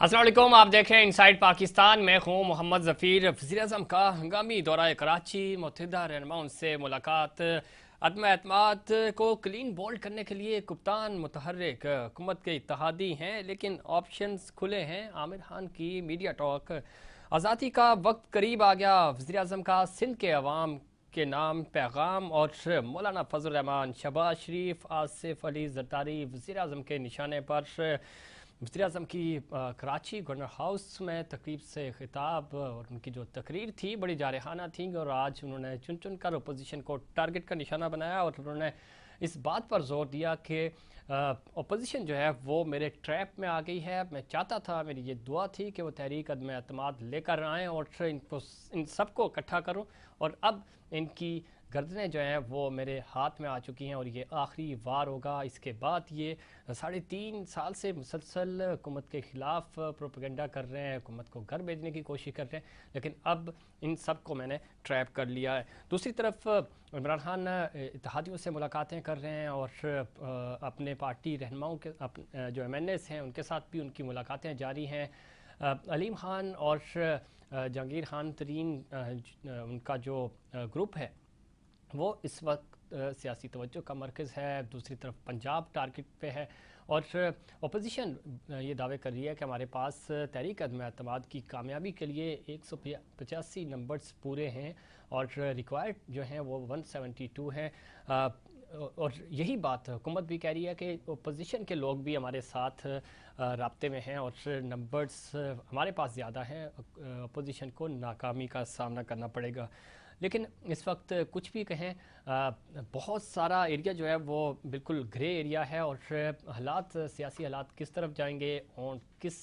अस्सलाम वालेकुम, आप देखें इनसाइड पाकिस्तान। मैं हूँ मोहम्मद ज़फ़ीर। वज़ीर-ए-आज़म का हंगामी दौरा कराची, मुत्तहिदा रहनुमाओं से मुलाकात, अदम एतमाद को क्लीन बोल्ड करने के लिए कप्तान मुतहर्रिक हुकूमत के इत्तेहादी हैं, लेकिन ऑप्शंस खुले हैं। आमिर खान की मीडिया टॉक, आज़ादी का वक्त करीब आ गया, वज़ीर-ए-आज़म का सिंध के अवाम के नाम पैगाम, और मौलाना फजल रहमान, शहबाज शरीफ, आसिफ अली जरदारी वज़ीर-ए-आज़म के निशाने पर वज़ीर-ए-आज़म की कराची गवर्नर हाउस में तकरीब से खिताब और उनकी जो तकरीर थी बड़ी जारहाना थी, और आज उन्होंने चुन चुन कर अपोजिशन को टारगेट का निशाना बनाया और उन्होंने इस बात पर जोर दिया कि अपोजिशन जो है वो मेरे ट्रैप में आ गई है। मैं चाहता था, मेरी ये दुआ थी कि वो तहरीक अदम एतमाद लेकर आएँ और इनको इन सबको इकट्ठा करूँ, और अब इनकी गर्दनें जो हैं वो मेरे हाथ में आ चुकी हैं और ये आखिरी वार होगा। इसके बाद ये 3.5 साल से मुसलसल हुकूमत के ख़िलाफ़ प्रोपेगेंडा कर रहे हैं, हुकूमत को घर भेजने की कोशिश कर रहे हैं, लेकिन अब इन सब को मैंने ट्रैप कर लिया है। दूसरी तरफ इमरान खान इत्तेहादियों से मुलाकातें कर रहे हैं और अपने पार्टी रहनुमाओं के जो MNAs हैं उनके साथ भी उनकी मुलाकातें जारी हैं। अलीम खान और जहांगीर खान तरीन उनका जो ग्रुप है वो इस वक्त सियासी तवज्जो का मरकज़ है। दूसरी तरफ पंजाब टारगेट पे है और अपोजिशन ये दावे कर रही है कि हमारे पास तहरीक अदम एतमाद की कामयाबी के लिए 185 नंबर्स पूरे हैं और रिक्वायर्ड जो हैं वो 172 हैं। और यही बात हुकूमत भी कह रही है कि अपोजिशन के लोग भी हमारे साथ राब्ते में हैं और नंबर्स हमारे पास ज़्यादा हैं, अपोजिशन को नाकामी का सामना करना पड़ेगा। लेकिन इस वक्त कुछ भी कहें, बहुत सारा एरिया जो है वो बिल्कुल ग्रे एरिया है और हालात, सियासी हालात किस तरफ जाएंगे और किस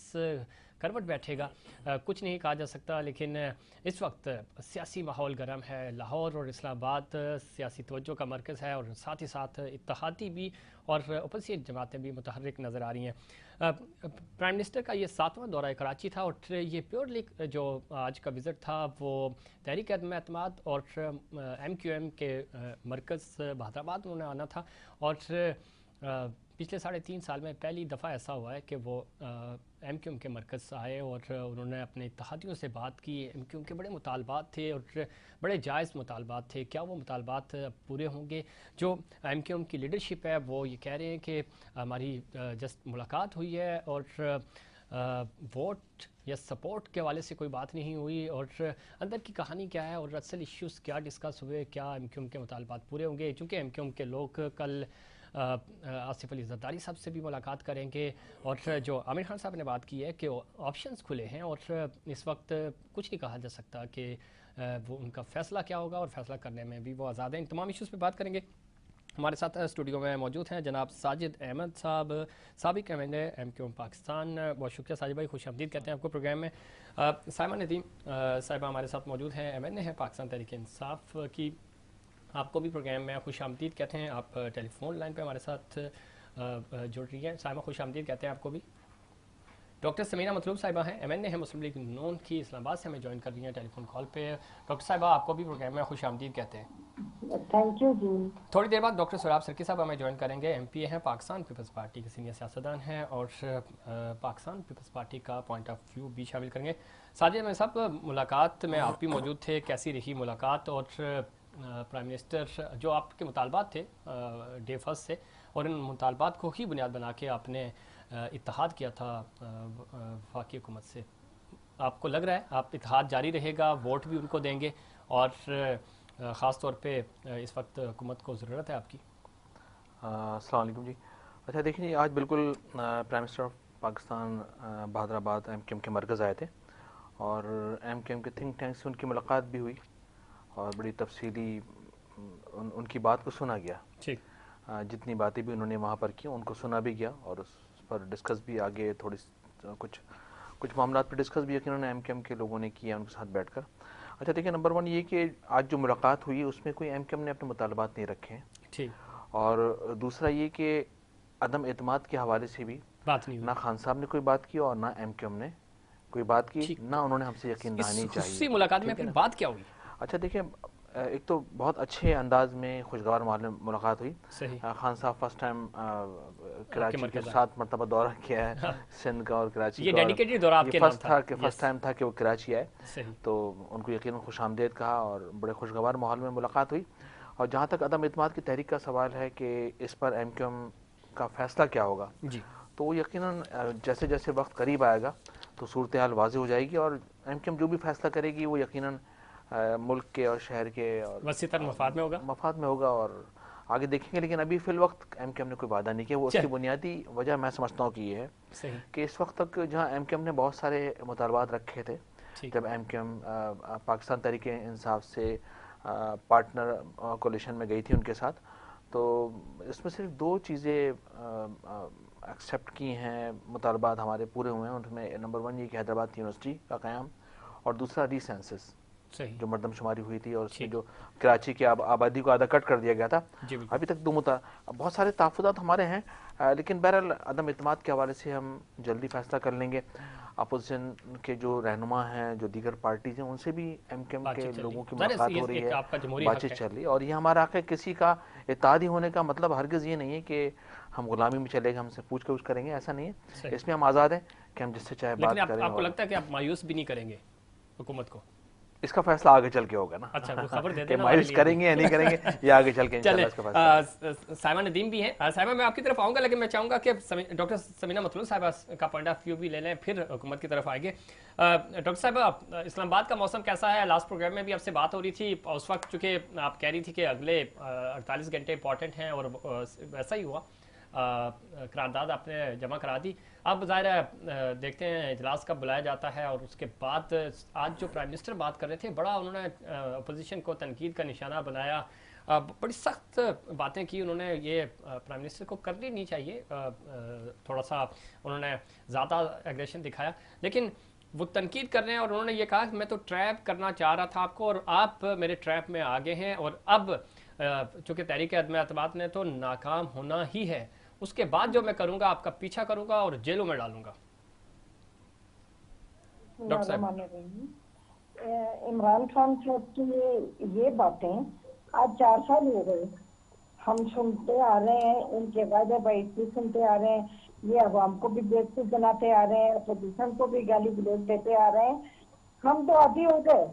करवट बैठेगा कुछ नहीं कहा जा सकता। लेकिन इस वक्त सियासी माहौल गर्म है। लाहौर और इस्लामाबाद सियासी तवज्जो का मरकज़ है और साथ ही साथ इत्तेहादी भी और अपोजिशन जमातें भी मुतहर्रिक नज़र आ रही हैं। प्राइम मिनिस्टर का ये 7वां दौरा कराची था और ये प्योरली जो आज का विज़िट था वो तहरीक अदम एतमाद और MQM के मरकज़ बहादराबाद उन्होंने आना था। और पिछले 3.5 साल में पहली दफ़ा ऐसा हुआ है कि वो MQM के मरकज़ आए और उन्होंने अपने इत्तेहादियों से बात की। MQM के बड़े मुतालबात थे और बड़े जायज़ मुतालबात थे। क्या वो मुतालबात पूरे होंगे? जो MQM की लीडरशिप है वो ये कह रहे हैं कि हमारी जस्ट मुलाकात हुई है और वोट या सपोर्ट के हवाले से कोई बात नहीं हुई, और अंदर की कहानी क्या है और असल इश्यूज़ क्या डिस्कस हुए, क्या MQM के मुतालबात पूरे होंगे। चूँकि MQM के लोग कल आसिफ अली जरदारी साहब से भी मुलाकात करेंगे और जो आमिर खान साहब ने बात की है कि ऑप्शंस खुले हैं और इस वक्त कुछ नहीं कहा जा सकता कि वो उनका फ़ैसला क्या होगा, और फ़ैसला करने में भी वो आज़ाद हैं। इन तमाम इश्यूज़ पे बात करेंगे। हमारे साथ स्टूडियो में मौजूद हैं जनाब साजिद अहमद साहब, साबिक MNA MQM पाकिस्तान। बहुत शुक्रिया साजिद भाई, खुश आमदीद कहते हैं आपको प्रोग्राम में। साइमा नदीम साहिबा हमारे साथ मौजूद हैं, MNA है पाकिस्तान तहरीक इंसाफ की। आपको भी प्रोग्राम में खुश आमदीद कहते हैं। आप टेलीफोन लाइन पे हमारे साथ जुड़ रही हैं। साइमा, खुश आमदीद कहते हैं आपको भी। डॉक्टर समीना मतलूब साहिबा हैं, MNA है मुस्लिम लीग नून की, इस्लामाबाद से हमें ज्वाइन कर रही हैं टेलीफोन कॉल पे। डॉक्टर साहिबा, आपको भी प्रोग्राम में खुश आमदीद कहते हैं। थैंक यू जी। थोड़ी देर बाद डॉक्टर सुराब सरकी साहब हमें ज्वाइन करेंगे। MPA हैं, पाकिस्तान पीपल्स पार्टी के सीनियर सियासतदान हैं और पाकिस्तान पीपल्स पार्टी का पॉइंट ऑफ व्यू भी शामिल करेंगे। साजिद में साहब, मुलाकात में आप भी मौजूद थे, कैसी रही मुलाकात? और प्राइम मिनिस्टर जो आपके मुतालबात थे डे फर्स्ट से, और इन मुतालबात को ही बुनियाद बना के आपने इत्तेहाद किया था वफाकी हुकूमत से, आपको लग रहा है आप इत्तेहाद जारी रहेगा, वोट भी उनको देंगे, और ख़ास तौर पे इस वक्त हुकूमत को ज़रूरत है आपकी? अस्सलाम वालेकुम जी। अच्छा देखिए, आज बिल्कुल prime minister of Pakistan Bahadurabad MQM के मरकज़ आए थे और MQM के थिंक टैंक से उनकी मुलाकात भी हुई और बड़ी तफसीली उनकी बात को सुना गया। ठीक। जितनी बातें भी उन्होंने वहाँ पर की उनको सुना भी गया और उस पर डिस्कस भी आगे थोड़ी कुछ मामला पर डिस्कस भी उन्होंने MQM के लोगों ने किया उनके साथ बैठकर। अच्छा देखिए, नंबर 1 ये कि आज जो मुलाकात हुई उसमें कोई MQM ने अपने मुतालबात नहीं रखे हैं। ठीक। और दूसरा ये कि अदम एतमाद के हवाले से भी बात नहीं हुई। ना खान साहब ने कोई बात की और ना MQM ने कोई बात की, ठीक। ना उन्होंने हमसे यकीन इस दहानी खुसूसी चाहिए। मुलाकात में ठीक है फिर ना? बात क्या हुई? अच्छा देखिए, एक तो बहुत अच्छे अंदाज में खुशगवार माहौल में मुलाकात हुई। सही। खान साहब फर्स्ट टाइम आपके कराची के मरकज़ आए। 7 मरतबा दौरा किया है सिंध का और कराची ये का, और डेडिकेटेड दौरा ये आपके नाम फर्स्ट था। था कि फर्स्ट यस। टाइम था कि वो कराची आए। सही। तो उनको यकीनन खुश आमदेद कहा और बड़े खुशगवार माहौल में मुलाकात हुई। और जहाँ तक अदम इत्मीनान की तहरीक का सवाल है कि इस पर MQM का फैसला क्या होगा, जी। तो वो यकीनन जैसे जैसे वक्त करीब आएगा तो सूरत हाल वाज़ेह हो जाएगी, और MQM जो भी फैसला करेगी वो यकीनन मुल्क के और शहर के और वसीतर मफाद में होगा। मफाद में होगा, और आगे देखेंगे। लेकिन अभी फिल वक्त MQM ने कोई वादा नहीं किया। वो उसकी चल। बुनियादी वजह मैं समझता हूँ कि ये है सही। कि इस वक्त तक जहाँ MQM ने बहुत सारे मुतालबात रखे थे, ठीक। जब MQM पाकिस्तान तहरीक इंसाफ से पार्टनर कोलिशन में गई थी उनके साथ, तो इसमें सिर्फ 2 चीज़ें एक्सेप्ट की हैं, मुतालबात हमारे पूरे हुए हैं उनमें। नंबर 1 ये कि हैदराबाद यूनिवर्सिटी का क़याम, और दूसरा रीसेंसस सही। जो मरदमशुमारी हुई थी और उसमें ठीक। जो कराची की आबादी को आधा कट कर दिया गया था। जी बिल्कुल। अभी तक बहुत सारे तहफ़्फ़ुज़ात हमारे हैं, लेकिन बहरहाल अदम इत्मीनान के हवाले से हम जल्दी फैसला कर लेंगे। अपोजिशन के जो रहनुमा हैं, जो दीगर पार्टीज़ हैं, उनसे भी MQM के बातचीत चल रही लोगों की ज़ाहिर है, मुलाकात ये हो रही एक है, आपका जमहूरी हक बातचीत है। चल रही है। और ये हमारा हक़ है। किसी का इत्तेहादी होने का मतलब हरगिज़ ये नहीं है कि हम गुलामी में चले गए, हमसे पूछ के कुछ करेंगे, ऐसा नहीं है। सही। इसमें हम आज़ाद हैं कि हम जिससे चाहे लेकिन बात करें, आपको और लगता है कि आप मायूस भी नहीं करेंगे हुकूमत को? इसका फैसला आगे चल के होगा ना अच्छा, कोई खबर दे कि देना हमारे मायूस लिए अभी। करेंगे या नहीं करेंगे, ये आगे चल के चले, इंशाल्लाह इसका फैसला होगा। साइमा नदीम भी हैं। साइमा, मैं आपकी तरफ आऊंगा, लेकिन मैं चाहूंगा कि डॉक्टर समीना मतलूब साहिबा का पॉइंट ऑफ व्यू भी ले लें, फिर हुकूमत की तरफ आएंगे। डॉक्टर साहिबा, इस्लामाबाद का मौसम कैसा है? लास्ट प्रोग्राम में भी आपसे बात हो रही थी, उस वक्त चूंकि आप कह रही थी कि अगले 48 घंटे इंपॉर्टेंट हैं, और वैसा ही हुआ। करारदाद आपने जमा करा दी। अब ज़ाहिर है देखते हैं इजलास कब बुलाया जाता है, और उसके बाद आज जो प्राइम मिनिस्टर बात कर रहे थे, बड़ा उन्होंने अपोजिशन को तनकीद का निशाना बनाया, बड़ी सख्त बातें की उन्होंने। ये प्राइम मिनिस्टर को करनी नहीं चाहिए, थोड़ा सा उन्होंने ज़्यादा एग्रेशन दिखाया, लेकिन वो तनकीद कर रहे हैं। और उन्होंने ये कहा कि मैं तो ट्रैप करना चाह रहा था आपको, और आप मेरे ट्रैप में आ गए हैं, और अब चूँकि तहरीक अदम एतमाद ने तो नाकाम होना ही है, उसके बाद जो मैं करूंगा आपका पीछा करूंगा और जेलों में डालूंगा। डॉक्टर साहब, इमरान खान साहब की ये बातें आज 4 साल हो गए, हम सुनते आ रहे हैं, उनके वायदे भी सुनते आ रहे हैं, ये अवाम को भी बेवकूफ बनाते आ रहे हैं, अपोजिशन को भी गाली गलौज देते आ रहे हैं। हम तो आदी हो गए,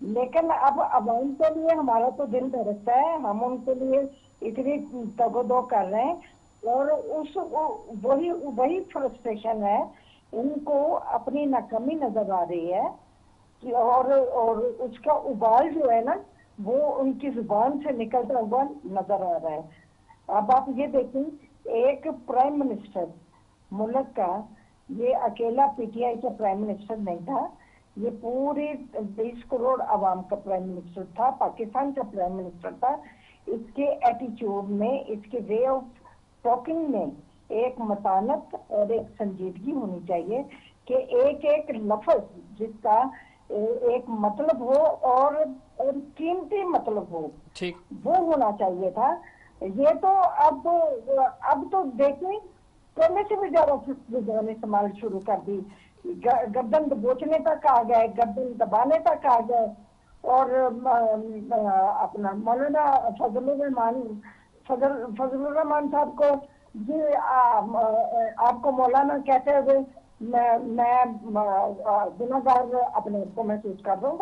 लेकिन अब अवाम के लिए हमारा तो दिल धड़कता है, हम उनके लिए इतनी तगोदो कर रहे हैं, और वही वही फ्रस्ट्रेशन है, इनको अपनी नाकामी नजर आ रही है, और उसका उबाल जो है ना, वो उनकी जुबान से निकलता हुआ नजर आ रहा है। अब आप ये देखें, एक प्राइम मिनिस्टर मुल्क का, ये अकेला PTI का प्राइम मिनिस्टर नहीं था, ये पूरी 20 करोड़ आवाम का प्राइम मिनिस्टर था, पाकिस्तान का प्राइम मिनिस्टर था। इसके एटीट्यूड में, इसके वे ऑफ टॉकिंग में एक मतानत और एक संजीदगी होनी चाहिए, कि एक एक लफ्ज जिसका एक मतलब हो, और कीमती मतलब हो, ठीक, वो होना चाहिए था। ये तो अब तो देखें, पहले से भी ज्यादा जुबान इस्तेमाल शुरू कर दी, गर्दन दबोचने तक आ गए, गर्दन दबाने तक आ गए। और अपना मौलाना फजलुर रहमान साहब को जी, आपको मौलाना कहते हुए मैं गुनाहगार अपने को महसूस कर रहा हूँ।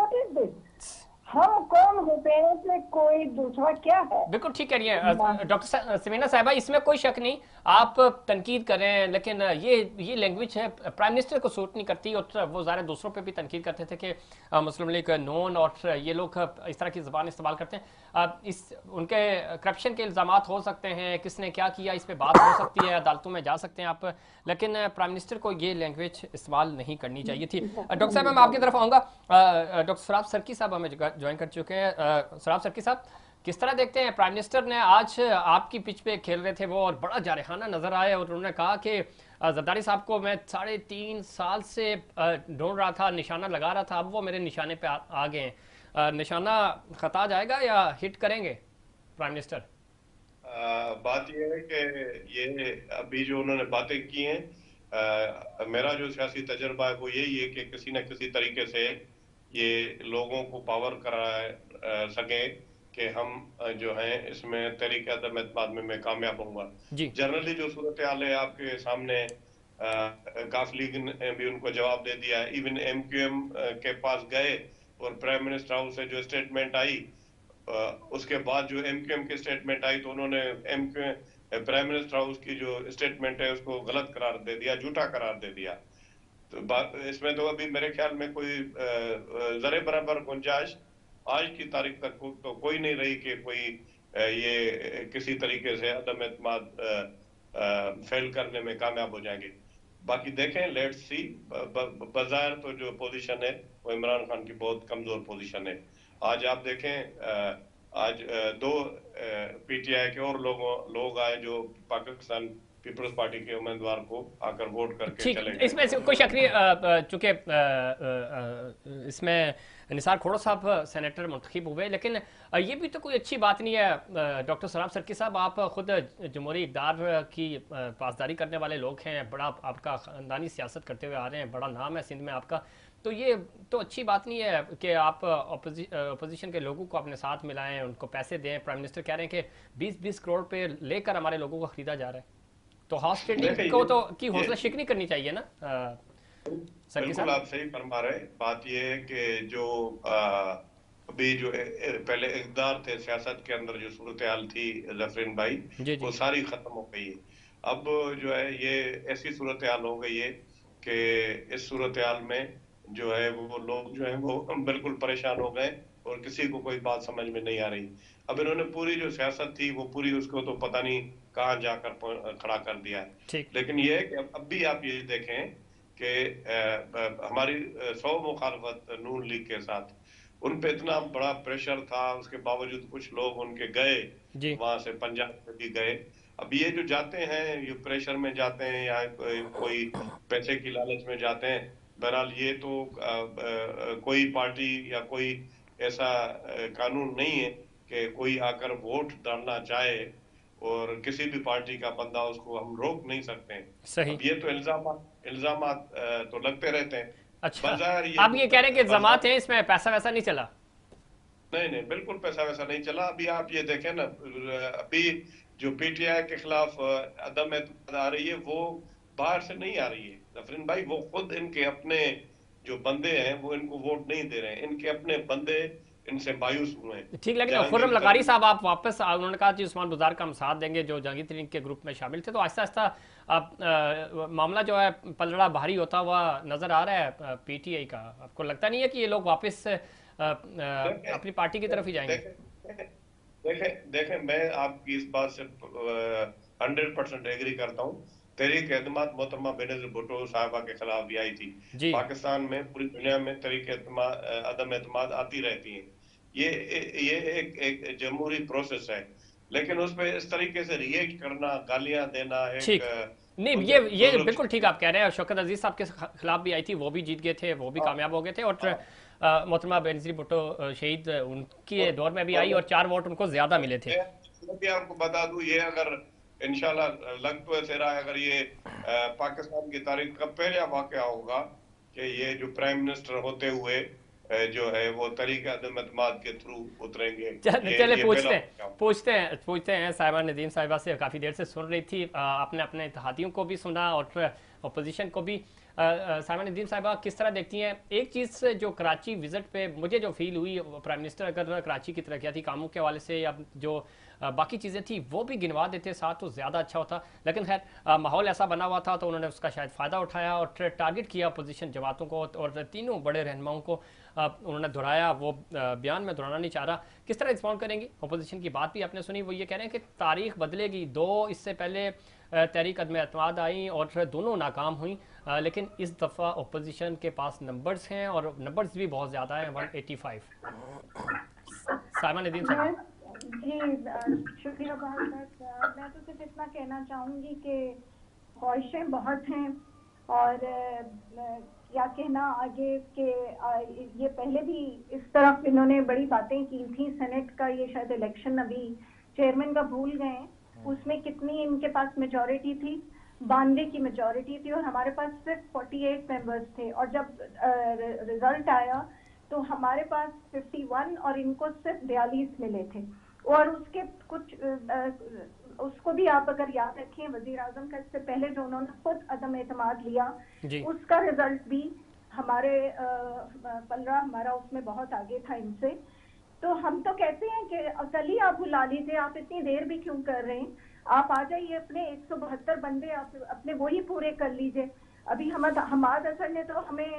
हम कौन होते हैं कि कोई दूसरा क्या है? बिल्कुल ठीक कह रही है डॉक्टर समीना साहिबा, इसमें कोई शक नहीं। आप तनकीद करें, लेकिन ये लैंग्वेज है प्राइम मिनिस्टर को सूट नहीं करती, और वो ज़ाहिर दूसरों पे भी तनकीद करते थे कि मुस्लिम लीग नॉन और ये लोग इस तरह की ज़बान इस्तेमाल करते हैं। उनके करप्शन के इल्ज़ाम हो सकते हैं, किसने क्या किया इस पर बात हो सकती है, अदालतों में जा सकते हैं आप, लेकिन प्राइम मिनिस्टर को ये लैंग्वेज इस्तेमाल नहीं करनी चाहिए थी। डॉक्टर साहब, मैं आपकी तरफ आऊँगा। डॉक्टर सराफ सर्की साहब हमें ज्वाइन कर चुके हैं। सराफ सर्की साहब, किस तरह देखते हैं प्राइम मिनिस्टर ने आज आपकी पिच पे खेल रहे थे वो, और बड़ा जारहाना नजर आए, और उन्होंने कहा कि जरदारी साहब को मैं 3.5 साल से ढूंढ रहा था, निशाना लगा रहा था, अब वो मेरे निशाने पे आ गए हैं। निशाना खता जाएगा या हिट करेंगे प्राइम मिनिस्टर? बात यह है कि ये अभी जो उन्होंने बातें की हैं, मेरा जो सियासी तजर्बा है वो यही है कि किसी न किसी तरीके से ये लोगों को पावर सके कि हम जो है इसमें तहरीक अदम एतमाद में मैं कामयाब होऊंगा। जनरली जो सूरत हाल है आपके सामने, काफ लीग ने भी उनको जवाब दे दिया। इवन MQM के पास गए और प्राइम मिनिस्टर हाउस से जो स्टेटमेंट आई, उसके बाद जो MQM की स्टेटमेंट आई तो उन्होंने प्राइम मिनिस्टर हाउस की जो स्टेटमेंट है उसको गलत करार दे दिया, झूठा करार दे दिया। तो बात इसमें तो अभी मेरे ख्याल में कोई जरे बराबर गुंजाइश आज की तारीख तक तो कोई नहीं रही कि कोई ये किसी तरीके से अदम एतमाद फेल करने में कामयाब हो जाएंगे। बाकी देखें, लेट्स सी। बाजार तो जो पोजीशन है वो इमरान खान की बहुत कमजोर पोजीशन है। आज आप देखें, आज दो PTI के और लोग आए जो पाकिस्तान पीपल्स पार्टी के उम्मीदवार को आकर वोट करके चले गए। इसमें से कोई शक नहीं, चूंकि इसमें निसार खोड़ो साहब सेनेटर मुंतखब हुए, लेकिन ये भी तो कोई अच्छी बात नहीं है। डॉक्टर सलाम सर्की साहब, आप खुद जमहूरी इक़्तिदार की पासदारी करने वाले लोग हैं, बड़ा आपका ख़ानदानी सियासत करते हुए आ रहे हैं, बड़ा नाम है सिंध में आपका, तो ये तो अच्छी बात नहीं है कि आप अपोजिशन के लोगों को अपने साथ मिलाएं, उनको पैसे दें। प्राइम मिनिस्टर कह रहे हैं कि 20-20 करोड़ पे लेकर हमारे लोगों को खरीदा जा रहा है, तो हॉर्स ट्रेडिंग को तो की हौसला शिकनी करनी चाहिए ना। बिल्कुल आप सही फरमा रहे। बात ये है कि जो अभी जो पहले इक़्तिदार थे सियासत के अंदर, जो सूरत हाल थी ज़फ़रीन भाई, वो सारी खत्म हो गई है। अब जो है ये ऐसी सूरत हाल हो गई है कि इस सूरत हाल में जो है वो लोग जो है वो बिल्कुल परेशान हो गए और किसी को कोई बात समझ में नहीं आ रही। अब इन्होंने पूरी जो सियासत थी वो पूरी उसको तो पता नहीं कहाँ जाकर खड़ा कर दिया है। लेकिन ये है कि अब भी आप ये देखें कि हमारी 100 मुखालफत नून लीग के साथ, उन पे इतना बड़ा प्रेशर था, उसके बावजूद कुछ लोग उनके गए, वहां से पंजाब से भी गए। अब ये जो जाते हैं, ये प्रेशर में जाते हैं या कोई पैसे की लालच में जाते हैं, बहरहाल ये तो कोई पार्टी या कोई ऐसा कानून नहीं है कि कोई आकर वोट डालना चाहे और किसी भी पार्टी का बंदा उसको हम रोक नहीं सकते हैं। सही। अब ये तो इल्जामात तो लगते रहते हैं। अच्छा, आप ये कह रहे हैं कि इल्जामात है, इसमें पैसा वैसा नहीं चला? नहीं, बिल्कुल पैसा वैसा नहीं चला। अभी आप ये देखें ना, अभी जो PTI के खिलाफ अदम एतमाद आ रही है वो बाहर से नहीं आ रही है ज़फ़रीन भाई, वो खुद इनके अपने जो बंदे हैं वो इनको वोट नहीं दे रहे हैं, इनके अपने बंदे इनसे मायूस हुए हैं। ठीक, लेकिन खुर्रम लगारी साहब आप वापस, उन्होंने कहा कि उस्मान बुज़दार का हम साथ देंगे जो जहांगीर तरीन के ग्रुप में शामिल थे, तो आहिस्ता आहिस्ता मामला जो है पलड़ा भारी होता हुआ नजर आ रहा है PTI का। आपको लगता नहीं है कि ये लोग वापस अपनी पार्टी की तरफ ही जाएंगे? देखें, मैं आपकी इस बात से 100% एग्री करता हूँ। तहरीक एतमाद मोहतरमा बेनज़ीर भुट्टो साहबा के खिलाफ भी आई थी। पाकिस्तान में, पूरी दुनिया में तहरीक अदम एतमाद आती रहती है। ये एक जमहूरी प्रोसेस है, लेकिन उस पर इस तरीके से रिएक्ट करना, गालियां देना, नहीं, ये बिल्कुल ठीक आप कह रहे हैं। शौकत अजीज साहब के खिलाफ भी आई थी, वो भी जीत गए थे, वो भी कामयाब हो गए थे। और मोहतरमा बेनज़ीर भुट्टो शहीद, उनके दौर में भी आई और 4 वोट उनको ज्यादा मिले थे। आपको बता दूं, ये अगर इंशाल्लाह लग तो ऐसे रहा है, अगर ये पाकिस्तान की तारीख का पहला वाकया होगा कि ये जो प्राइम मिनिस्टर होते हुए जो है वो तहरीक अदम एतमाद के थ्रू उतरेंगे। चले पूछते हैं साहिबा नदीम साहिबा से, काफी देर से सुन रही थी, आपने अपने इत्तेहादियों को भी सुना और अपोजिशन को भी। साहिबा नदीम साहिबा किस तरह देखती हैं एक चीज़ जो कराची विजिट पे मुझे जो फील हुई, प्राइम मिनिस्टर अगर कराची की तरक्याती कामों के हवाले से या जो बाकी चीज़ें थी वो भी गिनवा देते साथ तो ज़्यादा अच्छा होता, लेकिन खैर माहौल ऐसा बना हुआ था तो उन्होंने उसका शायद फ़ायदा उठाया और टारगेट किया अपोजिशन जमातों को और तीनों बड़े रहनुमाओं को उन्होंने दोहराया। वो बयान में दोहराना नहीं चाह रहा। किस तरह रिस्पॉन्ड करेंगी? अपोजिशन की बात भी आपने सुनी, वो ये कह रहे हैं कि तारीख बदलेगी। 2 इससे पहले तहरीक अदम एतमाद आई और दोनों नाकाम हुई, लेकिन इस दफ़ा अपोजिशन के पास नंबर्स हैं और नंबर्स भी बहुत ज़्यादा हैं, 185। साहिबा नदीम साहब जी, शुक्रिया बहुत बहुत। मैं तो सिर्फ इतना कहना चाहूँगी कि ख्वाहिशें बहुत हैं और क्या कहना आगे के ये पहले भी इस तरफ इन्होंने बड़ी बातें की थी। सेनेट का ये शायद इलेक्शन अभी चेयरमैन का भूल गए, उसमें कितनी इनके पास मेजॉरिटी थी, 92 की मेजॉरिटी थी और हमारे पास सिर्फ 48 मेंबर्स थे। और जब रिजल्ट आया तो हमारे पास 51 और इनको सिर्फ 42 मिले थे। और उसके कुछ उसको भी आप अगर याद रखें, वजीर आजम का इससे पहले जो उन्होंने खुद अदम एतमाद लिया, उसका रिजल्ट भी हमारे पलरा हमारा उसमें बहुत आगे था इनसे। तो हम तो कहते हैं कि कल ही आप बुला लीजिए, आप इतनी देर भी क्यों कर रहे हैं, आप आ जाइए, अपने 172 बंदे आप अपने वही पूरे कर लीजिए। अभी हमाद असर ने तो हमें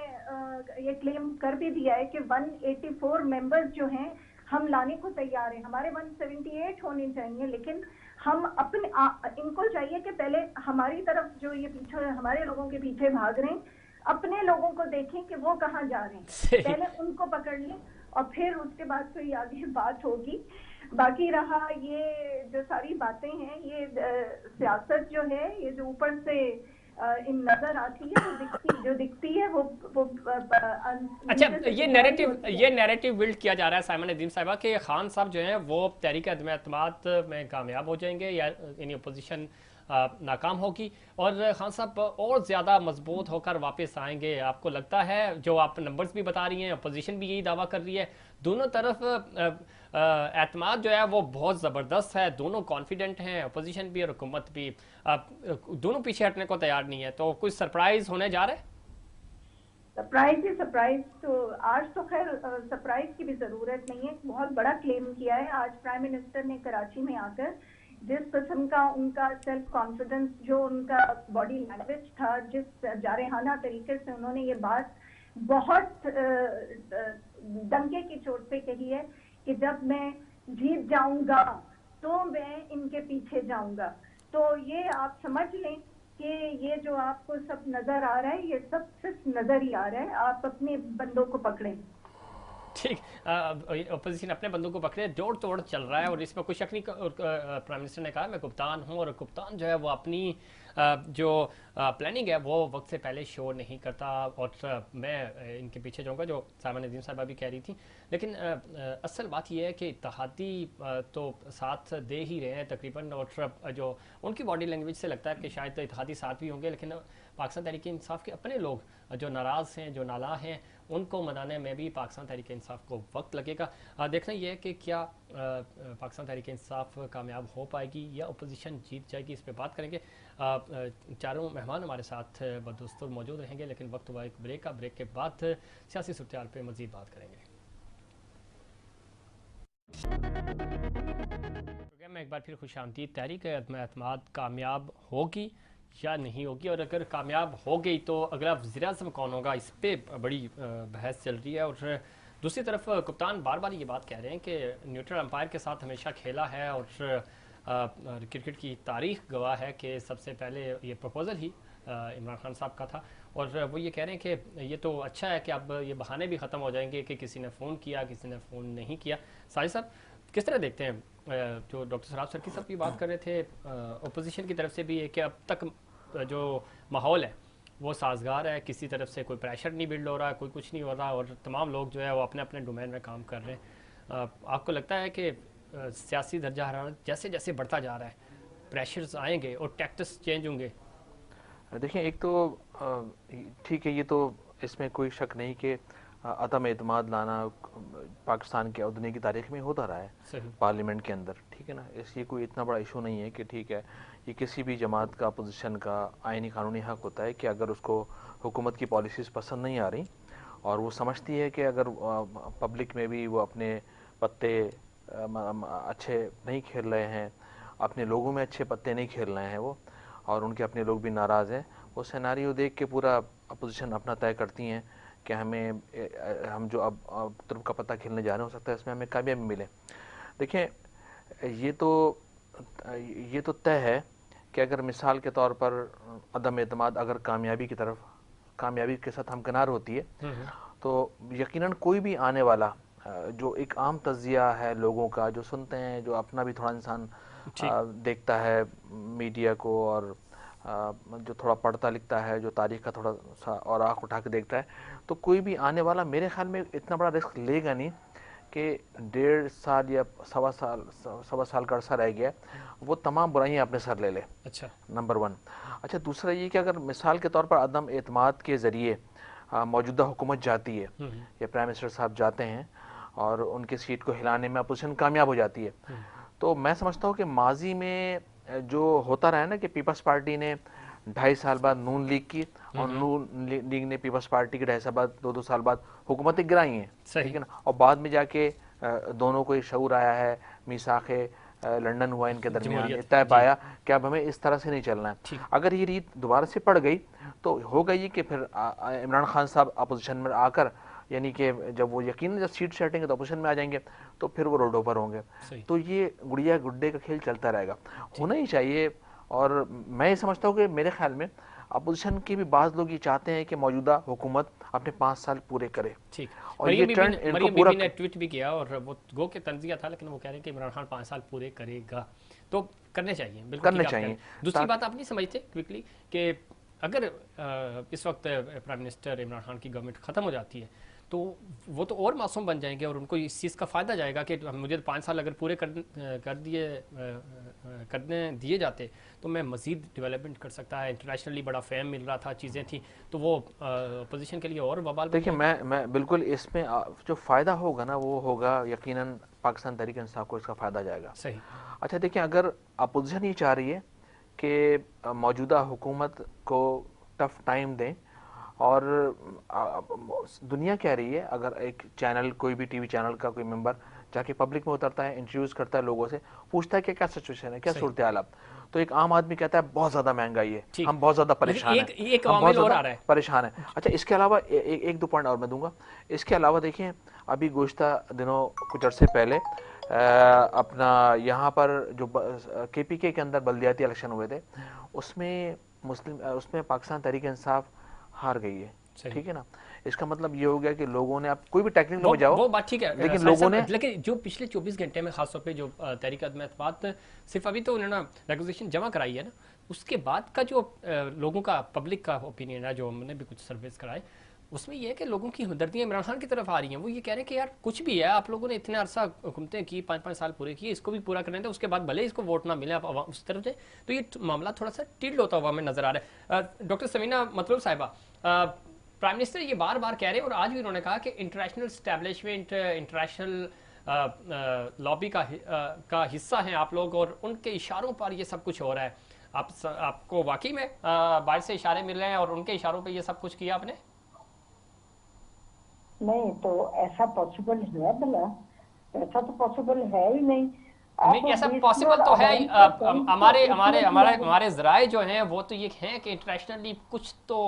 ये क्लेम कर भी दिया है कि 184 मेंबर्स जो हैं हम लाने को तैयार हैं। हमारे 178 होने चाहिए, लेकिन हम अपने इनको चाहिए कि पहले हमारी तरफ जो ये पीछे हमारे लोगों के पीछे भाग रहे हैं, अपने लोगों को देखें कि वो कहाँ जा रहे हैं, पहले उनको पकड़ लें और फिर उसके बाद कोई आगे बात होगी। बाकी रहा ये जो सारी बातें हैं, ये सियासत जो है, ये जो ऊपर से इन नजर आती है, जो दिखती है वो अच्छा, ये नैरेटिव बिल्ड किया जा रहा है साइमा नदीम साहिबा कि खान साहब जो हैं वो तहरीक अदम एतमाद में कामयाब हो जाएंगे या यानी अपोजिशन नाकाम होगी और खान साहब और ज़्यादा मजबूत होकर वापस आएंगे। आपको लगता है, जो आप नंबर्स भी बता रही हैं, अपोजिशन भी यही दावा कर रही है, दोनों तरफ एतमाद जो है वो बहुत ज़बरदस्त है, दोनों कॉन्फिडेंट हैं, अपोजिशन भी और हुकूमत भी, दोनों पीछे हटने को तैयार नहीं है, तो कुछ सरप्राइज होने जा रहा है? सरप्राइज ही सरप्राइज। तो आज तो खैर सरप्राइज की भी जरूरत नहीं है, बहुत बड़ा क्लेम किया है आज प्राइम मिनिस्टर ने कराची में आकर। जिस किस्म का उनका सेल्फ कॉन्फिडेंस, जो उनका बॉडी लैंग्वेज था, जिस जारहाना तरीके से उन्होंने ये बात बहुत डंके की चोट पे कही है कि जब मैं जीत जाऊंगा तो मैं इनके पीछे जाऊंगा। तो ये आप समझ लें कि ये जो आपको सब नजर आ रहा है, ये सब सिर्फ नजर ही आ रहा है, आप अपने बंदों को पकड़ें। ठीक, अपोजिशन अपने बंदों को पकड़े, जोड़ तोड़ चल रहा है और इसमें कोई शक नहीं। प्राइम मिनिस्टर ने कहा मैं कप्तान हूं और कप्तान जो है वो अपनी जो प्लानिंग है वो वक्त से पहले शो नहीं करता और मैं इनके पीछे जाऊंगा, जो साइमा नदीम साहिबा भी कह रही थी। लेकिन असल बात यह है कि इत्तेहादी तो साथ दे ही रहे हैं तकरीबन, और जो उनकी बॉडी लैंग्वेज से लगता है कि शायद इत्तेहादी साथ भी होंगे, लेकिन पाकिस्तान तहरीक इंसाफ के अपने लोग जो नाराज़ हैं, जो नाला हैं, उनको मनाने में भी पाकिस्तान तहरीक इंसाफ को वक्त लगेगा। देखना यह है कि क्या पाकिस्तान तहरीक इंसाफ कामयाब हो पाएगी या अपोजिशन जीत जाएगी, इस पर बात करेंगे। चारों मेहमान हमारे साथ दोस्तों मौजूद रहेंगे, लेकिन वक्त हुआ एक ब्रेक का। ब्रेक के बाद सियासी सूरत पे मज़ीद बात करेंगे। प्रोग्राम में एक बार फिर खुशामदीद। तहरीक अदम एतमाद कामयाब होगी या नहीं होगी, और अगर कामयाब हो गई तो अगला वज़ीर-ए-आज़म कौन होगा, इस पर बड़ी बहस चल रही है। और दूसरी तरफ कप्तान बार बार ये बात कह रहे हैं कि न्यूट्रल अंपायर के साथ हमेशा खेला है और क्रिकेट की तारीख गवाह है कि सबसे पहले ये प्रपोज़ल ही इमरान खान साहब का था। और वो ये कह रहे हैं कि ये तो अच्छा है कि अब ये बहाने भी ख़त्म हो जाएंगे कि किसी ने फ़ोन किया, किसी ने फ़ोन नहीं किया। साजिद साहब किस तरह देखते हैं, जो डॉक्टर सराफ सरकी साहब की बात कर रहे थे, अपोजिशन की तरफ से भी है कि अब तक जो माहौल है वो साजगार है, किसी तरफ से कोई प्रेशर नहीं बिल्ड हो रहा, कोई कुछ नहीं हो रहा और तमाम लोग जो है वो अपने अपने डोमेन में काम कर रहे हैं। आपको लगता है कि सियासी दर्जा हरारत जैसे जैसे बढ़ता जा रहा है, प्रेशर्स आएंगे और टैक्टिक्स चेंज होंगे? देखिए, एक तो ठीक है, ये तो इसमें कोई शक नहीं कि अदम एतमाद लाना पाकिस्तान के दुनिया की तारीख में होता रहा है पार्लियामेंट के अंदर, ठीक है ना। ये कोई इतना बड़ा इशू नहीं है कि ठीक है, ये किसी भी जमात का अपोजिशन का आईनी कानूनी हक होता है कि अगर उसको हुकूमत की पॉलिसीज़ पसंद नहीं आ रही और वो समझती है कि अगर पब्लिक में भी वो अपने पत्ते अच्छे नहीं खेल रहे हैं, अपने लोगों में अच्छे पत्ते नहीं खेल रहे हैं वो, और उनके अपने लोग भी नाराज़ हैं, वो सिनेरियो देख के पूरा अपोजिशन अपना तय करती हैं कि हम जो अब तुर्क का पत्ता खेलने जा रहे हो सकता है इसमें हमें कामयाबी मिले। देखिए, ये तो तय है कि अगर मिसाल के तौर पर अदम एतमाद अगर कामयाबी के साथ हमकिनार होती है तो यकीनन कोई भी आने वाला जो एक आम तज्जिया है लोगों का, जो सुनते हैं, जो अपना भी थोड़ा इंसान देखता है मीडिया को और जो थोड़ा पढ़ता लिखता है, जो तारीख का थोड़ा सा और आँख उठा के देखता है, तो कोई भी आने वाला मेरे ख्याल में इतना बड़ा रिस्क लेगा नहीं कि 1.5 साल या सवा साल का अर्सा रह गया वो तमाम बुराइयां अपने सर ले ले। अच्छा, नंबर 1। अच्छा, दूसरा ये कि अगर मिसाल के तौर पर अदम एतमाद के ज़रिए मौजूदा हुकूमत जाती है या प्राइम मिनिस्टर साहब जाते हैं और उनकी सीट को हिलाने में अपोजिशन कामयाब हो जाती है, तो मैं समझता हूँ कि माजी में जो होता रहा है ना कि पीपल्स पार्टी ने 2.5 साल बाद नून लीग की और नून लीग ने पीपल्स पार्टी के 2.5 साल बाद 2-2 साल बाद हुकूमतें गिराई हैं, ठीक है ना, और बाद में जाके दोनों को शऊर आया है, मीसाखे लंदन हुआ इनके दरमियान, तय पाया कि अब हमें इस तरह से नहीं चलना है। अगर ये रीत दोबारा से पड़ गई तो होगा ये कि फिर इमरान खान साहब अपोजिशन में आकर, यानी कि जब वो यकीन जब सीट से हटेंगे तो अपोजिशन में आ जाएंगे, तो फिर वो रोड ओवर होंगे। तो ये गुड़िया गुड्डे का खेल चलता रहेगा, होना ही चाहिए। और मैं ये समझता हूँ कि मेरे ख्याल में अपोजिशन के भी बाज़ लोग ये चाहते हैं कि मौजूदा हुकूमत अपने 5 साल पूरे करे। ठीक, और ये ट्रेंड इनको पूरा ने ट्वीट भी किया और वो गो के तंजिया था, लेकिन वो कह रहे हैं कि इमरान खान 5 साल पूरे करेगा, तो करने चाहिए, बिल्कुल करने चाहिए। दूसरी बात आप नहीं समझते क्विकली कि अगर इस वक्त प्राइम मिनिस्टर इमरान खान की गवर्नमेंट ख़त्म हो जाती है तो वो तो और मासूम बन जाएंगे और उनको इस चीज़ का फ़ायदा जाएगा कि मुझे 5 साल अगर पूरे करने दिए जाते तो मैं मज़ीद डेवलपमेंट कर सकता है, इंटरनेशनली बड़ा फेम मिल रहा था, चीज़ें थी, तो वो अपोजिशन के लिए और बवाल। देखिए मैं बिल्कुल इसमें जो फ़ायदा होगा ना वो होगा यकीनन पाकिस्तान तहरीक इंसाफ को इसका फ़ायदा जाएगा। सही। अच्छा देखिए, अगर अपोजिशन ये चाह रही है कि मौजूदा हुकूमत को टफ टाइम दें और दुनिया कह रही है, अगर एक चैनल कोई भी टीवी चैनल का कोई मेंबर जाके पब्लिक में उतरता है, इंट्रोड्यूस करता है, लोगों से पूछता है कि क्या सिचुएशन है, क्या सूरत हाल, तो एक आम आदमी कहता है बहुत ज्यादा महंगाई है, हम बहुत ज्यादा परेशान हैं, हम बहुत ज्यादा परेशान है। अच्छा इसके अलावा एक दो पॉइंट और मैं दूंगा। इसके अलावा देखिए, अभी गुज़िश्ता दिनों कुछ अर्से पहले अपना यहाँ पर जो KPK के अंदर बल्दियाती इलेक्शन हुए थे, उसमें पाकिस्तान तहरीक इंसाफ हार गई है, ठीक है ना। इसका मतलब ये हो गया कि लोगों ने, आप कोई भी टेक्निकल में जाओ, वो बात ठीक है, लेकिन लोगों ने, लेकिन जो पिछले 24 घंटे में खासतौर पे जो तहरीक अदम-ए-एतमाद सिर्फ अभी तो उन्होंने रेगुलेशन जमा कराई है ना, उसके बाद का जो लोगों का पब्लिक का ओपिनियन है, जो हमने भी कुछ सर्वेस कराए, उसमें यह है कि लोगों की हमदर्दियाँ इमरान खान की तरफ आ रही हैं। वो ये कह रहे हैं कि यार कुछ भी है, आप लोगों ने इतने अरसा हुकूमतें की, 5-5 साल पूरे किए, इसको भी पूरा करने दें, उसके बाद भले इसको वोट ना मिले आप उस तरफ से, तो ये मामला थोड़ा सा टिल्ड होता हुआ हमें नजर आ रहा है। डॉक्टर समीना मतलूब साहिबा, प्राइम मिनिस्टर ये बार बार कह रहे हैं और आज भी उन्होंने कहा कि इंटरनेशनल स्टैब्लिशमेंट, इंटरनेशनल लॉबी का हिस्सा हैं आप लोग और उनके इशारों पर ये सब कुछ हो रहा है। आपको वाकई में बाहर से इशारे मिल रहे हैं और उनके इशारों पे ये सब कुछ किया आपने? नहीं, तो ऐसा पॉसिबल है भला? ऐसा तो पॉसिबल है ही नहीं। नहीं, ऐसा पॉसिबल तो है। हमारे जराए जो हैं वो तो ये हैं कि इंटरनेशनली कुछ तो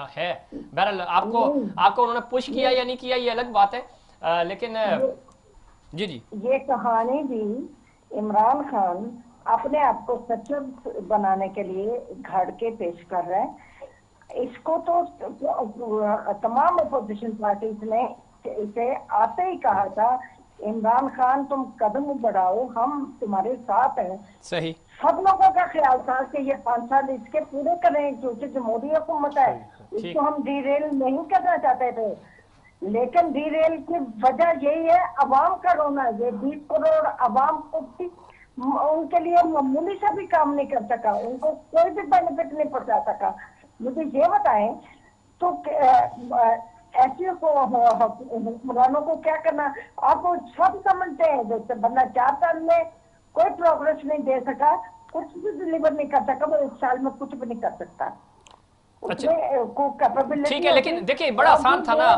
है। बहरहाल आपको उन्होंने पुश किया या नहीं किया ये अलग बात है, लेकिन जी ये कहानी भी इमरान खान अपने आप को सच्चा बनाने के लिए घड़ के पेश कर रहे हैं। इसको तो तमाम अपोजिशन पार्टीज ने इसे आते ही कहा था, इमरान खान तुम कदम बढ़ाओ, हम तुम्हारे साथ हैं। सही। सब लोगों का ख्याल था कि ये 5 साल इसके पूरे करें, क्योंकि जमहूरी हुकूमत है, इसको हम डीरेल नहीं करना चाहते थे। लेकिन डीरेल की वजह यही है, अवाम का रोना। ये 20 करोड़ अवाम को उनके लिए मामूली सा भी काम नहीं कर सका, उनको कोई भी बेनिफिट नहीं पहुंचा सका। मुझे ये बताएं तो ऐसे हुक्मरानों को क्या करना? आप सब समझते हैं जैसे बंदा 4 साल में कोई प्रोग्रेस नहीं दे सका, कुछ भी डिलीवर नहीं कर सका, वो 1 साल में कुछ भी नहीं कर सकता। अच्छा ठीक है, लेकिन देखिए बड़ा आसान था ना।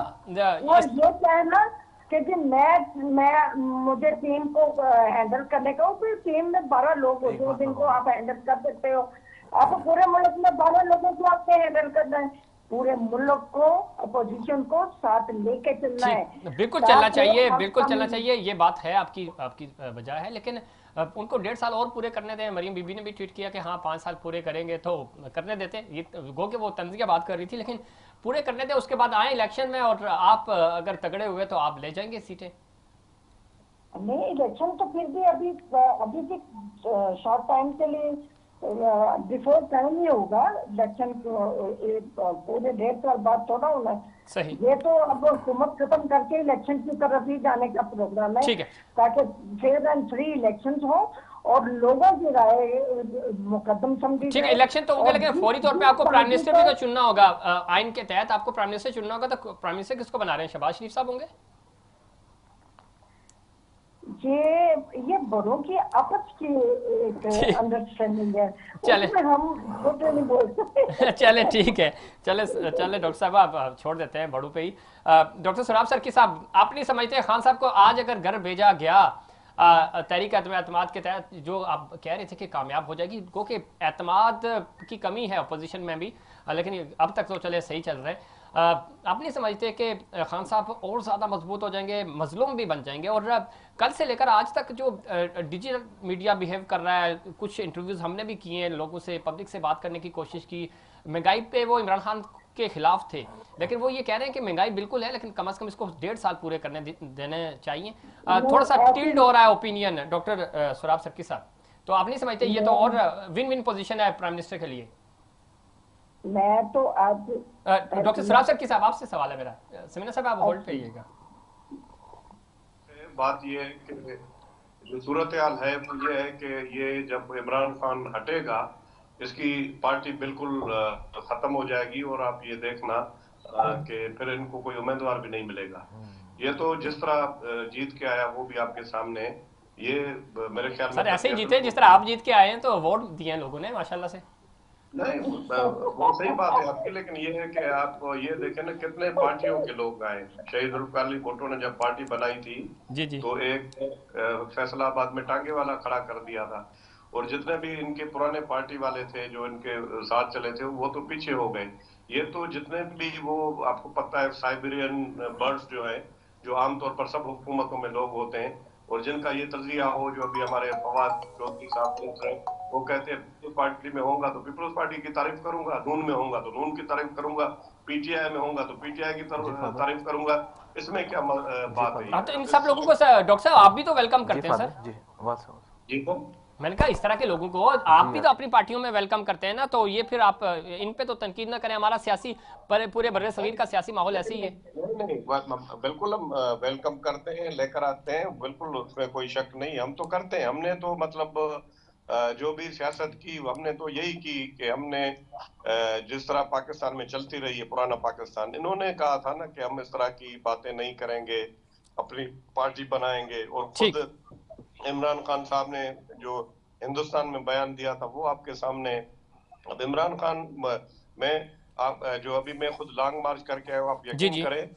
और ये क्या है ना कि मैं मुझे टीम को हैंडल करने का, फिर टीम में 12 लोग होते हैं जिनको आप हैंडल कर सकते हो। आप पूरे मुल्क में 12 लोगों को आपने हैंडल करना है, पूरे मुल्क को, अपोजिशन को साथ लेके चलना है। बिल्कुल चलना चाहिए, बिल्कुल चलना चाहिए, ये बात है, आपकी वजह है। लेकिन उनको 1.5 साल और पूरे करने दें। मरीम बीबी ने भी ट्वीट किया कि हाँ 5 साल पूरे करेंगे तो करने देते। ये गो के वो तंजिया बात कर रही थी, लेकिन पूरे करने दें, उसके बाद आए इलेक्शन में और आप अगर तगड़े हुए तो आप ले जाएंगे सीटें। नहीं, इलेक्शन तो फिर भी अभी भी शॉर्ट टाइम के लिए बिफोर टाइम ही होगा इलेक्शन, पूरे 1.5 साल बाद थोड़ा होना। सही। ये तो अब हुकूमत खत्म करके इलेक्शन की तरफ ही जाने का प्रोग्राम है, ताकि फेयर एंड फ्री इलेक्शन हो और लोगों की राय मुकदम समझी ठीक है, जाए। इलेक्शन तो हो गया, लेकिन फौरी तौर पे आपको प्राइम मिनिस्टर भी तो चुनना होगा। आइन के तहत आपको प्राइम मिनिस्टर चुनना होगा, तो प्राइम मिनिस्टर किसको बना रहे हैं? शहबाज शरीफ साहब होंगे? ये बड़ों की आपस की एक अंडरस्टैंडिंग है, चले उसमें हम कुछ नहीं बोल सकते। चले ठीक है, चले चले डॉक्टर साहब आप छोड़ देते हैं बड़ों पे ही। डॉक्टर सराब सर की साहब, आप नहीं समझते खान साहब को आज अगर घर भेजा गया तहरीक एतमाद के तहत, जो आप कह रहे थे कि कामयाब हो जाएगी, गो कि एतमाद की कमी है अपोजिशन में भी, लेकिन अब तक तो चले सही चल रहे हैं। आप नहीं समझते कि खान साहब और ज़्यादा मजबूत हो जाएंगे, मजलूम भी बन जाएंगे? और कल से लेकर आज तक जो डिजिटल मीडिया बिहेव कर रहा है, कुछ इंटरव्यूज़ हमने भी किए हैं, लोगों से पब्लिक से बात करने की कोशिश की। महंगाई पे वो इमरान खान के खिलाफ थे, लेकिन वो ये कह रहे हैं कि महंगाई बिल्कुल है, लेकिन कम से कम इसको 1.5 साल पूरे करने देने चाहिए। थोड़ा सा टिल्ड हो रहा है ओपिनियन डॉक्टर सराब सर के साथ, तो आप नहीं समझते ये तो और विन विन पोजीशन है प्राइम मिनिस्टर के लिए? मैं तो आज डॉक्टर सराब सर की साहब आपसे सवाल है मेरा, समीना साहब आप होल्ड पे रहिएगा। बात ये है कि जो सूरत हाल है वो ये है कि ये जब इमरान खान हटेगा, इसकी पार्टी बिल्कुल खत्म हो जाएगी, और आप ये देखना कि फिर इनको कोई उम्मीदवार भी नहीं मिलेगा। ये तो जिस तरह जीत के आया वो भी आपके सामने, ये मेरे ख्याल में सर ऐसे ही जीते जिस तरह आप जीत के आए हैं, तो वोट दिए हैं लोगों ने माशाल्लाह से। नहीं, वो सही बात है आपकी, लेकिन ये है कि आप ये देखें ना कितने पार्टियों के लोग आए। शहीद जुल्फिकार भुट्टो ने जब पार्टी बनाई थी जी जी, तो एक फैसलाबाद में टांगे वाला खड़ा कर दिया था, और जितने भी इनके पुराने पार्टी वाले थे जो इनके साथ चले थे वो तो पीछे हो गए। ये तो जितने भी वो आपको पता है साइबेरियन बर्ड्स जो है, जो आमतौर पर सब हुकूमतों में लोग होते हैं, और जिनका ये तजिया हो, जो अभी हमारे फवाद चौधरी साहब पूछ रहे हैं, वो कहते हैं पीपल्स पार्टी में होगा तो पीपल्स पार्टी की तारीफ करूंगा, नून में होगा तो नून की तारीफ करूंगा, पीटीआई में होगा तो पीटीआई की तारीफ करूंगा। इसमें क्या बात है? हाँ, तो इन सब लोगों को डॉक्टर साहब आप भी तो वेलकम करते हैं सर। जी तो मैंने कहा इस तरह के लोगों को आप भी तो अपनी पार्टियों में वेलकम करते हैं ना, तो ये फिर आप इन पे तो तनकीद ना करें। हमारा सियासी पूरे बर्रे सगीर का सियासी माहौल ऐसे ही है। नहीं, बिल्कुल हम वेलकम करते हैं, लेकर आते हैं, बिल्कुल उसमें कोई शक नहीं, हम तो करते हैं। हमने तो मतलब जो भी सियासत की हमने तो यही की कि हमने जिस तरह पाकिस्तान में चलती रही है पुराना पाकिस्तान, इन्होंने कहा था ना कि हम इस तरह की बातें नहीं करेंगे, अपनी पार्टी बनाएंगे, और खुद इमरान खान साहब ने जो हिंदुस्तान में बयान दिया था वो आपके सामने। अब इमरान खान में आप जो अभी मैं खुद लॉन्ग मार्च करके आया हूँ, आप यकीन करें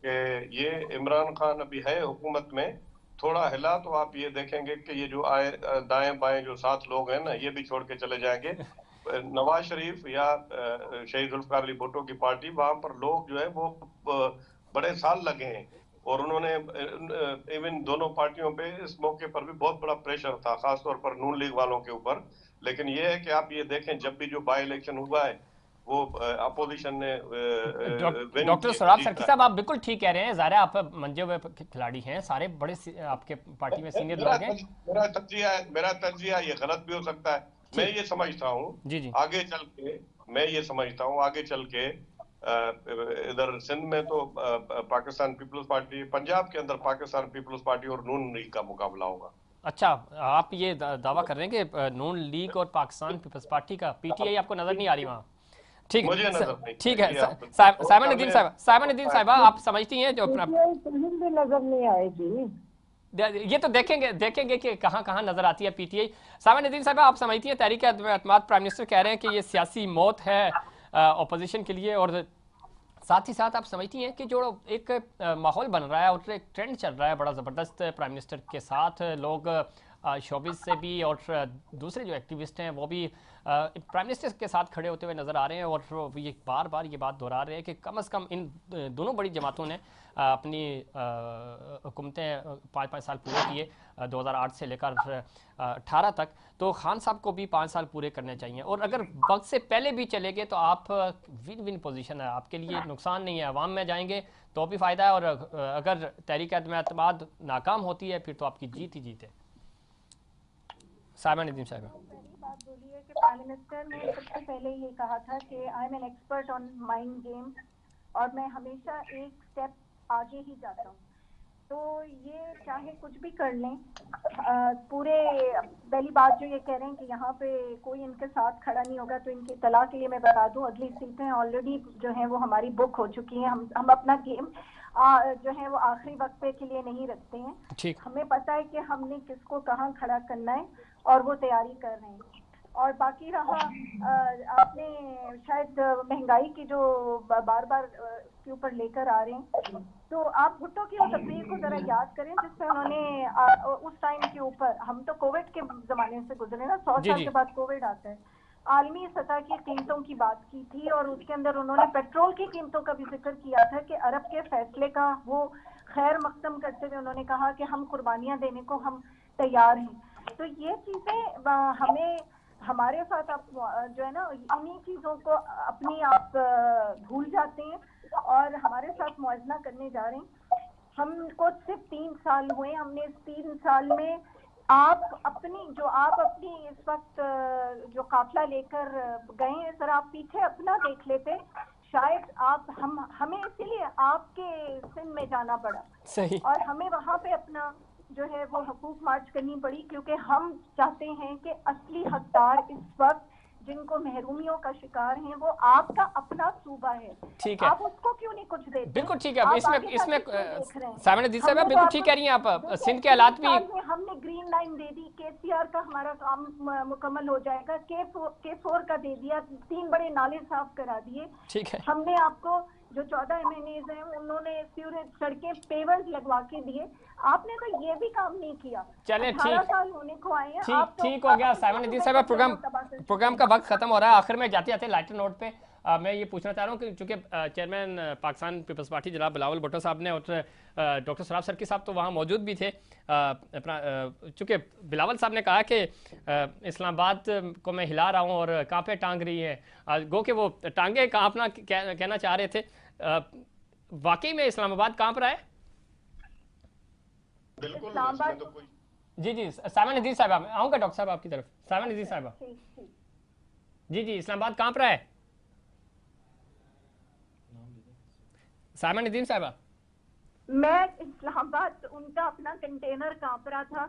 कि ये इमरान खान अभी है हुकूमत में, थोड़ा हिला तो आप ये देखेंगे कि ये जो आए दाएं बाएं जो 7 लोग हैं ना, ये भी छोड़ के चले जाएंगे। नवाज शरीफ या शहीद जुल्फिकार अली भुट्टो की पार्टी, वहां पर लोग जो है वो बड़े साल लगे हैं, और उन्होंने इवन दोनों पार्टियों पे इस मौके पर भी बहुत बड़ा प्रेशर था, खासतौर पर नून लीग वालों के ऊपर। लेकिन ये है कि आप ये देखें जब भी जो बाई इलेक्शन हुआ है वो अपोजिशन ने डॉक्टर सराब सरकी साहब आप बिल्कुल ठीक कह रहे हैं, ज़ाहिर है आप मंजे हुए खिलाड़ी हैं, सारे बड़े आपके पार्टी में सीनियर लोग हैं। मेरा तज्जिया ये गलत भी हो सकता है, मैं ये समझता हूँ आगे चल के, मैं ये समझता हूँ आगे चल के इधर सिंध में तो पाकिस्तान पीपल्स पार्टी, पंजाब के अंदर पाकिस्तान पीपल्स पार्टी और नून लीग का मुकाबला होगा। अच्छा, आप ये दावा कर रहे हैं कि नून लीग और पाकिस्तान पीपल्स पार्टी का, पीटीआई आपको नजर नहीं आ रही वहाँ? ठीक ठीक है साइमा नदीम साहिबा, आप समझती हैं जो भी नजर नहीं आएगी, ये तो देखेंगे कि कहाँ कहाँ नजर आती है पीटीआई। साइमा नदीम साहिबा, आप समझती हैं तहरीक एतमाद प्राइम मिनिस्टर कह रहे हैं कि ये सियासी मौत है अपोजिशन के लिए, और साथ ही साथ आप समझती हैं कि जो एक माहौल बन रहा है और एक ट्रेंड चल रहा है बड़ा ज़बरदस्त प्राइम मिनिस्टर के साथ, लोग शोबिस से भी और दूसरे जो एक्टिविस्ट हैं वो भी प्राइम मिनिस्टर के साथ खड़े होते हुए नज़र आ रहे हैं, और ये बार बार ये बात दोहरा रहे हैं कि कम से कम इन दोनों बड़ी जमातों ने अपनी हुकूमतें 5-5 साल पूरे किए 2008 से लेकर 18 तक, तो खान साहब को भी 5 साल पूरे करने चाहिए। और अगर वक्त से पहले भी चले गए तो आप विन विन पोजीशन है, आपके लिए नुकसान नहीं है, अवाम में जाएंगे तो भी फ़ायदा है, और अगर तहरीक एतमाद नाकाम होती है फिर तो आपकी जीत ही जीत है। साइमा नदीम साहिबा, बात बोली है कि प्राइम मिनिस्टर ने सबसे पहले ये कहा था कि I am an expert on mind game, और मैं हमेशा एक स्टेप आगे ही जाता हूँ। तो ये चाहे कुछ भी कर लें, पूरे पहली बात जो ये कह रहे हैं कि यहाँ पे कोई इनके साथ खड़ा नहीं होगा, तो इनकी तलाह के लिए मैं बता दूं, अगली सीटें ऑलरेडी जो है वो हमारी बुक हो चुकी हैं। हम अपना गेम जो है वो आखिरी वक्त पे के लिए नहीं रखते हैं। हमें पता है कि हमने किसको कहाँ खड़ा करना है और वो तैयारी कर रहे हैं। और बाकी रहा आपने शायद महंगाई की जो बार बार के ऊपर लेकर आ रहे हैं, तो आप भुट्टो की उस तकरीर को जरा याद करें जिसमें उन्होंने उस टाइम के ऊपर, हम तो कोविड के जमाने से गुजरे ना, 100 साल के बाद कोविड आता है, आलमी सतह की कीमतों की बात की थी और उसके अंदर उन्होंने पेट्रोल की कीमतों का भी जिक्र किया था कि अरब के फैसले का वो खैर मकदम करते हुए उन्होंने कहा कि हम कुर्बानियां देने को हम तैयार हैं। तो ये चीजें हमें, हमारे साथ आप जो है ना इन्हीं चीजों को अपनी आप भूल जाते हैं और हमारे साथ मुआवजा करने जा रहे हैं। हमको सिर्फ 3 साल हुए, हमने इस 3 साल में आप अपनी इस वक्त जो काफिला लेकर गए हैं, सर आप पीछे अपना देख लेते, शायद हमें इसीलिए आपके सिंध में जाना पड़ा सही, और हमें वहां पे अपना जो है वो हुकूक मार्च करनी पड़ी, क्योंकि हम चाहते हैं कि असली हकदार इस वक्त जिनको महरूमियों का शिकार हैं वो आपका अपना सूबा है। ठीक है, आप उसको क्यों नहीं कुछ देते? बिल्कुल ठीक है। इसमें सामने नदीर साहब बिल्कुल ठीक कह रही हैं आप, सिंध के हालात भी। हमने ग्रीन लाइन दे दी, KCR का हमारा काम मुकम्मल हो जाएगा, K4 का दे दिया, 3 बड़े नाले साफ करा दिए। ठीक है, हमने आपको जो 14 MNAs हैं उन्होंने सीवरेज सड़कें पेवर्स लगवा के दिए, आपने तो ये भी काम नहीं किया। चले 18 साल होने को आए हैं, ठीक हो गया साइमन नदीर साहब, प्रोग्राम का वक्त खत्म हो रहा है। आखिर में जाते जाते लाइटर नोट पे मैं ये पूछना चाह रहा हूँ कि चूंकि चेयरमैन पाकिस्तान पीपल्स पार्टी जनाब बिलावल भुट्टो साहब ने और डॉक्टर सराफ सरकी साहब तो वहाँ मौजूद भी थे, चूंकि बिलावल साहब ने कहा कि इस्लामाबाद को मैं हिला रहा हूँ और कांपे टांग रही है, गो के वो टांगे कांपना कहना चाह रहे थे, वाकई में इस्लामाबाद कांप रहा है? बिल्कुल तो कोई... जी साइमन नदीर साहब आऊँगा डॉक्टर साहब आपकी तरफ। साइमन नदीर साहब जी इस्लामाबाद कांप रहा है? साइमन नदीर साहब, मैं इस्लामाबाद उनका अपना कंटेनर कांप रहा था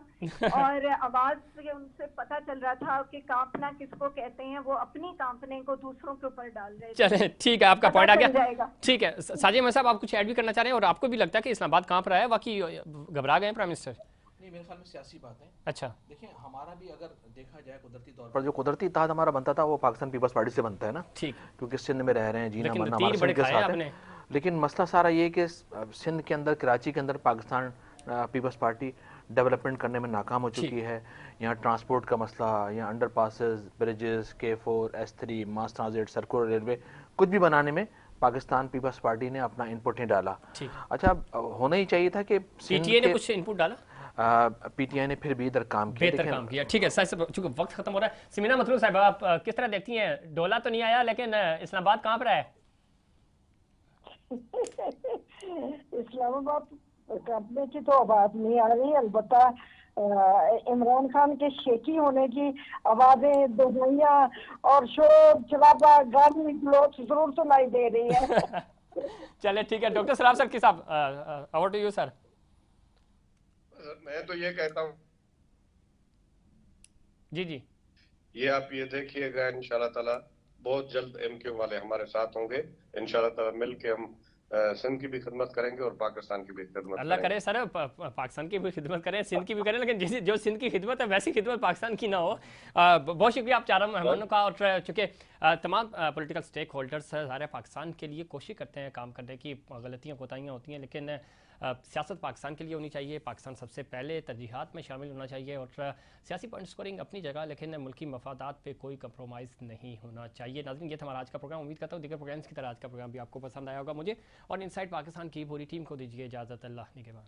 और आवाज से उनसे पता चल रहा था कि कांपना किसको कहते हैं, वो अपनी कांपने को दूसरों के ऊपर डाल रहे थे। चले ठीक है, आपका पॉइंट आ गया। ठीक है साजिद अहमद साहब, आप कुछ ऐड भी करना चाह रहे हैं और आपको भी लगता है कि इस्लामाबाद कांप रहा है, बाकी घबरा गए प्राइम मिनिस्टर? नहीं, मेरे ख्याल में सियासी बात है। अच्छा देखिए, हमारा भी अगर देखा जाए कुदरती तौर पर जो कुदरती इत्तेहाद हमारा बनता था वो पाकिस्तान पीपल्स पार्टी से बनता है ना, ठीक, क्योंकि सिंध में रह रहे हैं, जीना मरना हमारे सिंध के साथ है। लेकिन मसला सारा ये कि सिंध के अंदर, कराची के अंदर पाकिस्तान पीपल्स पार्टी डेवलपमेंट करने में नाकाम हो चुकी है। यहाँ ट्रांसपोर्ट का मसला, यहाँ under passes, bridges, K4, S3, मास ट्रांजिट, सर्कुलर रेलवे, कुछ भी बनाने में पाकिस्तान पीपल्स पार्टी ने अपना इनपुट नहीं डाला। अच्छा, होना ही चाहिए था कि PTI ने कुछ इनपुट डाला, PTI ने फिर भी इधर काम किया। ठीक है सर, चूंकि वक्त खत्म हो रहा है, समीना मतलूब साहब आप किस तरह देखती हैं? डोला तो नहीं आया लेकिन इस्लामाबाद कांप रहा है। इस्लामाबाद कांपने की तो बात नहीं आ रही, अलबत्ता इमरान खान के शेकी होने की आवाजें, दोहैया और शोर शराबा, गाली गलौज जरूर सुनाई दे रही है। चले ठीक है, डॉक्टर सराफ सर साहब ओवर टू यू सर। मैं तो ये कहता हूँ जी ये आप ये देखिएगा, इंशाल्लाह ताला बहुत जल्द MQ वाले हमारे साथ होंगे, इंशाल्लाह ताला मिलके हम सिंध की भी खिदमत करेंगे और पाकिस्तान की भी खिदमत अल्लाह करे सर, पाकिस्तान की भी खिदमत करें, सिंध की भी करें, लेकिन जो सिंध की खिदमत है वैसी खिदमत पाकिस्तान की ना हो। बहुत शुक्रिया आप चारों मेहमानों का, और चूँकि तमाम पॉलिटिकल स्टेक होल्डर्स सारे पाकिस्तान के लिए कोशिश करते हैं काम करने की, गलतियाँ कोताहियाँ होती हैं, लेकिन सियासत पाकिस्तान के लिए होनी चाहिए, पाकिस्तान सबसे पहले तरजीहात में शामिल होना चाहिए, और सियासी पॉइंट स्कोरिंग अपनी जगह, लेकिन मुल्की मफादात पे कोई कंप्रोमाइज़ नहीं होना चाहिए। नाज़रीन, ये था हमारा आज का प्रोग्राम। उम्मीद करता हूँ दीगर प्रोग्राम्स की तरह आज का प्रोग्राम भी आपको पसंद आया होगा। मुझे और इनसाइड पाकिस्तान की पूरी टीम को दीजिए इजाज़त। अल्लाह निगहबान।